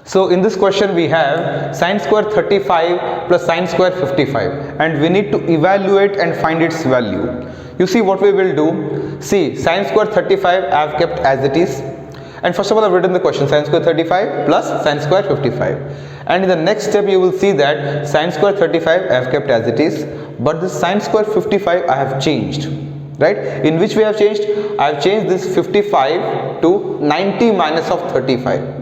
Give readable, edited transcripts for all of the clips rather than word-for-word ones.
So in this question we have sine square 35 plus sine square 55 and we need to evaluate and find its value. You see what we will do, see sine square 35 I have kept as it is, and first of all I have written the question sine square 35 plus sine square 55, and in the next step you will see that sine square 35 I have kept as it is, but this sine square 55 I have changed, right? In which we have changed? I have changed this 55 to 90 minus of 35.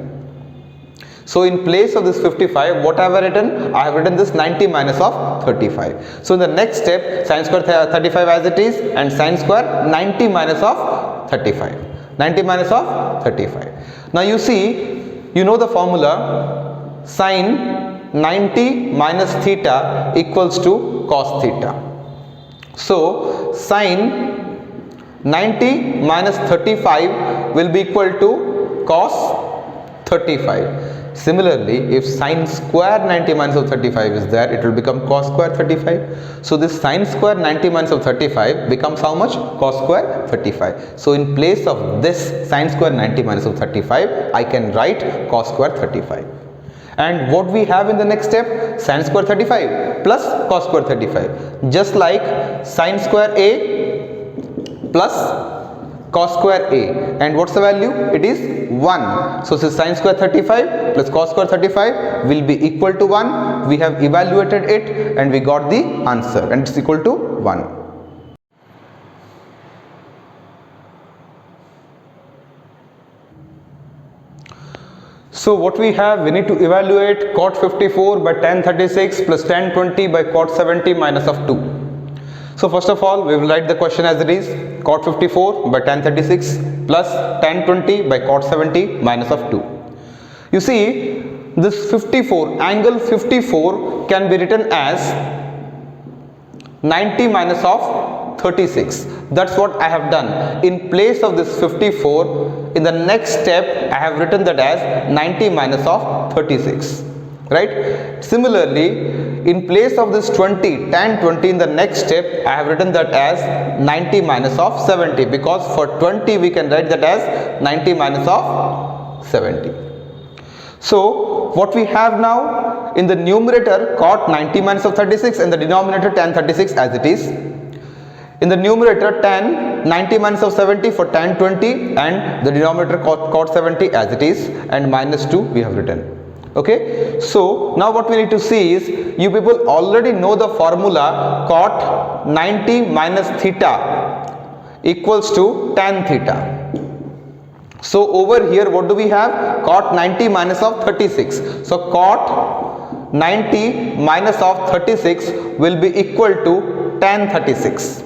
So in place of this 55, what I have written? I have written this 90 minus of 35. So in the next step, sine square 35 as it is and sine square 90 minus of 35. 90 minus of 35. Now you see, you know the formula, sine 90 minus theta equals to cos theta. So sine 90 minus 35 will be equal to cos 35. Similarly, if sine square 90 minus of 35 is there, it will become cos square 35. So this sine square 90 minus of 35 becomes how much? Cos square 35. So in place of this sine square 90 minus of 35, I can write cos square 35. And what we have in the next step? Sine square 35 plus cos square 35. Just like sine square A plus cos square A, and what's the value? It is 1. So this sine square 35 plus cos square 35 will be equal to 1. We have evaluated it and we got the answer, and it's equal to 1. So what we have, we need to evaluate cot 54 by tan 36 plus tan 20 by cot 70 minus of 2. So first of all, we will write the question as it is, cot 54 by tan 36 plus tan 20 by cot 70 minus of 2. You see, this 54, angle 54 can be written as 90 minus of 36. That's what I have done. In place of this 54, in the next step, I have written that as 90 minus of 36. Right? Similarly, in place of this 20, tan 20, in the next step, I have written that as 90 minus of 70, because for 20 we can write that as 90 minus of 70. So what we have now, in the numerator cot 90 minus of 36 and the denominator tan 36 as it is. In the numerator tan 90 minus of 70 for tan 20 and the denominator cot 70 as it is, and minus 2 we have written. Okay, so now what we need to see is, you people already know the formula cot 90 minus theta equals to tan theta. So over here what do we have? Cot 90 minus of 36. So cot 90 minus of 36 will be equal to tan 36.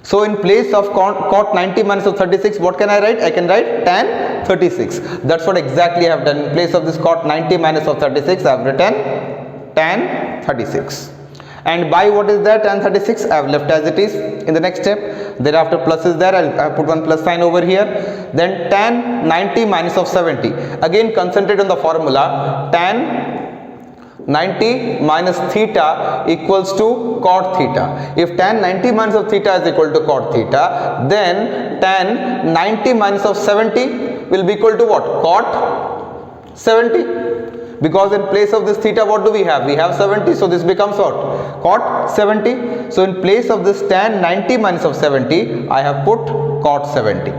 So in place of cot 90 minus of 36, what can I write? I can write tan 36. That's what exactly I have done. In place of this cot 90 minus of 36, I have written tan 36. And by what is that tan 36? I have left as it is. In the next step, thereafter plus is there, I'll put one plus sign over here. Then tan 90 minus of 70. Again concentrate on the formula, tan 90 minus theta equals to cot theta. If tan 90 minus of theta is equal to cot theta, then tan 90 minus of 70 will be equal to what? Cot 70. Because in place of this theta, what do we have? We have 70, so this becomes what? Cot 70. So in place of this tan 90 minus of 70, I have put cot 70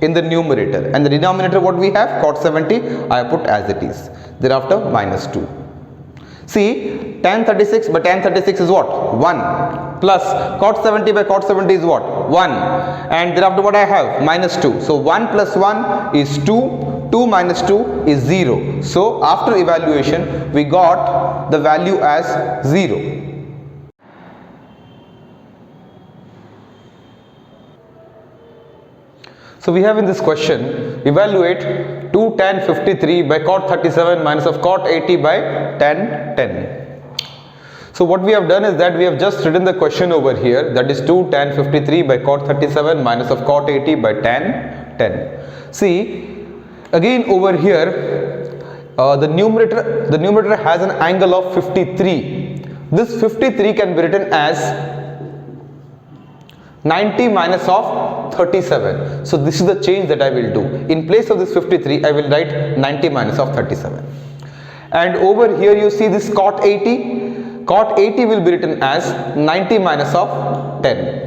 in the numerator, and the denominator what we have? Cot 70, I have put as it is. Thereafter minus 2. See, tan 36 by tan 36 is what? 1. Plus cot 70 by cot 70 is what? 1. And thereafter what I have? Minus 2. So 1 plus 1 is 2. 2 minus 2 is 0. So after evaluation, we got the value as 0. So we have in this question, evaluate 2 tan 53 by cot 37 minus of cot 80 by tan 10. So what we have done is that we have just written the question over here, that is 2 tan 53 by cot 37 minus of cot 80 by tan 10. See, again over here, the numerator has an angle of 53. This 53 can be written as 90 minus of 37. So this is the change that I will do. In place of this 53, I will write 90 minus of 37. And over here you see this cot 80. Cot 80 will be written as 90 minus of 10.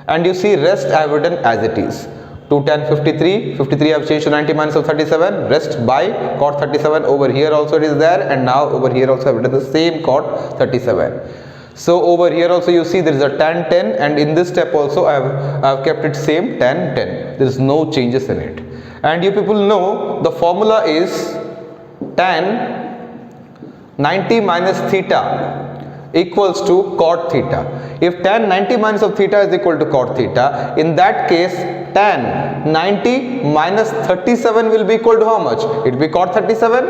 And you see rest I have written as it is. 2 tan 53, 53 I have changed to 90 minus of 37, rest by cot 37. Over here also it is there, and now over here also I have written the same cot 37. So over here also you see there is a tan 10, and in this step also I have kept it same tan 10. There is no changes in it. And you people know the formula is tan 90 minus theta equals to cot theta. If tan 90 minus of theta is equal to cot theta, in that case tan 90 minus 37 will be equal to how much? It will be cot 37.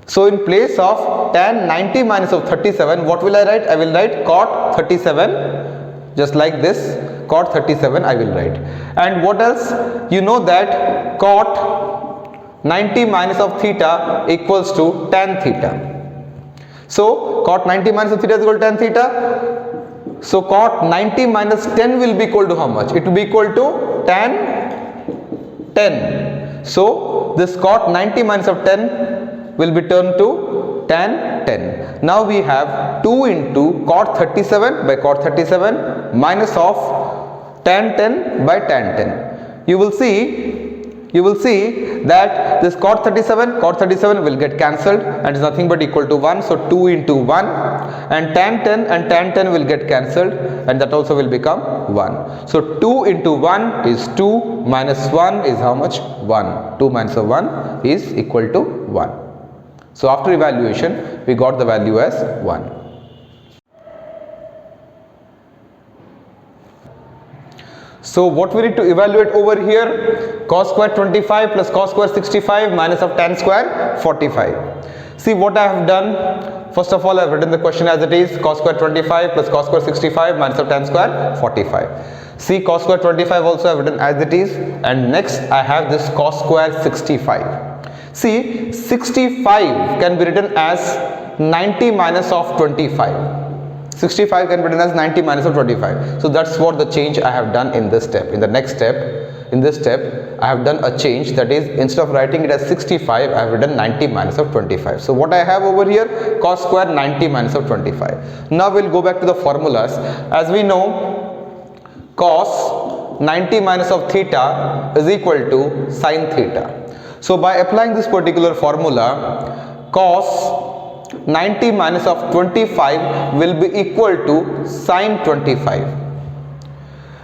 So in place of tan 90 minus of 37, what will I write? I will write cot 37, just like this. Cot 37 I will write. And what else? You know that cot 90 minus of theta equals to tan theta. So cot 90 minus of theta is equal to tan theta. So cot 90 minus 10 will be equal to how much? It will be equal to tan 10. So this cot 90 minus of 10 will be turned to tan 10. Now we have 2 into cot 37 by cot 37 minus of tan 10 by tan 10. You will see that this cot 37 will get cancelled and is nothing but equal to 1. So 2 into 1, and tan 10 will get cancelled, and that also will become 1. So 2 into 1 is 2, minus 1 is how much? 1. 2 minus 1 is equal to 1. So after evaluation we got the value as 1. So what we need to evaluate over here? Cos square 25 plus cos square 65 minus of tan square 45. See what I have done. First of all, I have written the question as it is. Cos square 25 plus cos square 65 minus of tan square 45. See, cos square 25 also I have written as it is, and next I have this cos square 65. See, 65 can be written as 90 minus of 25. 65 can be written as 90 minus of 25. So that's what the change I have done in this step. In the next step, in this step, I have done a change, that is, instead of writing it as 65, I have written 90 minus of 25. So what I have over here? Cos square 90 minus of 25. Now we'll go back to the formulas. As we know, cos 90 minus of theta is equal to sin theta. So by applying this particular formula, cos 90 minus of 25 will be equal to sin 25.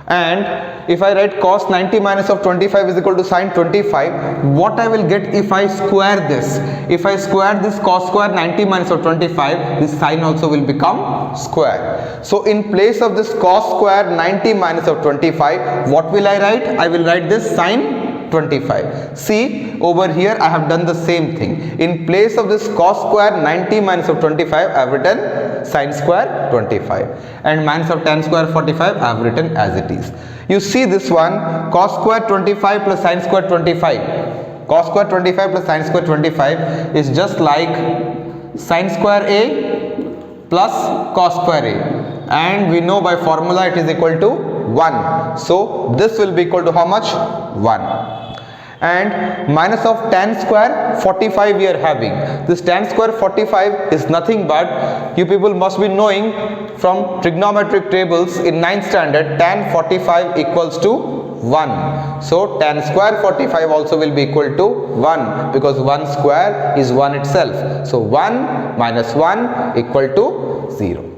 And if I write cos 90 minus of 25 is equal to sin 25, what I will get if I square this? If I square this cos square 90 minus of 25, this sin also will become square. So in place of this cos square 90 minus of 25, what will I write? I will write this sin 25. See, over here I have done the same thing. In place of this cos square 90 minus of 25, I have written sin square 25, and minus of tan square 45 I have written as it is. You see this one, cos square 25 plus sin square 25. Cos square 25 plus sin square 25 is just like sin square a plus cos square a, and we know by formula it is equal to 1. So this will be equal to how much? 1. And minus of tan square 45 we are having. This tan square 45 is nothing but, you people must be knowing from trigonometric tables in 9th standard, tan 45 equals to 1. So tan square 45 also will be equal to 1, because 1 square is 1 itself. So 1 minus 1 equal to 0.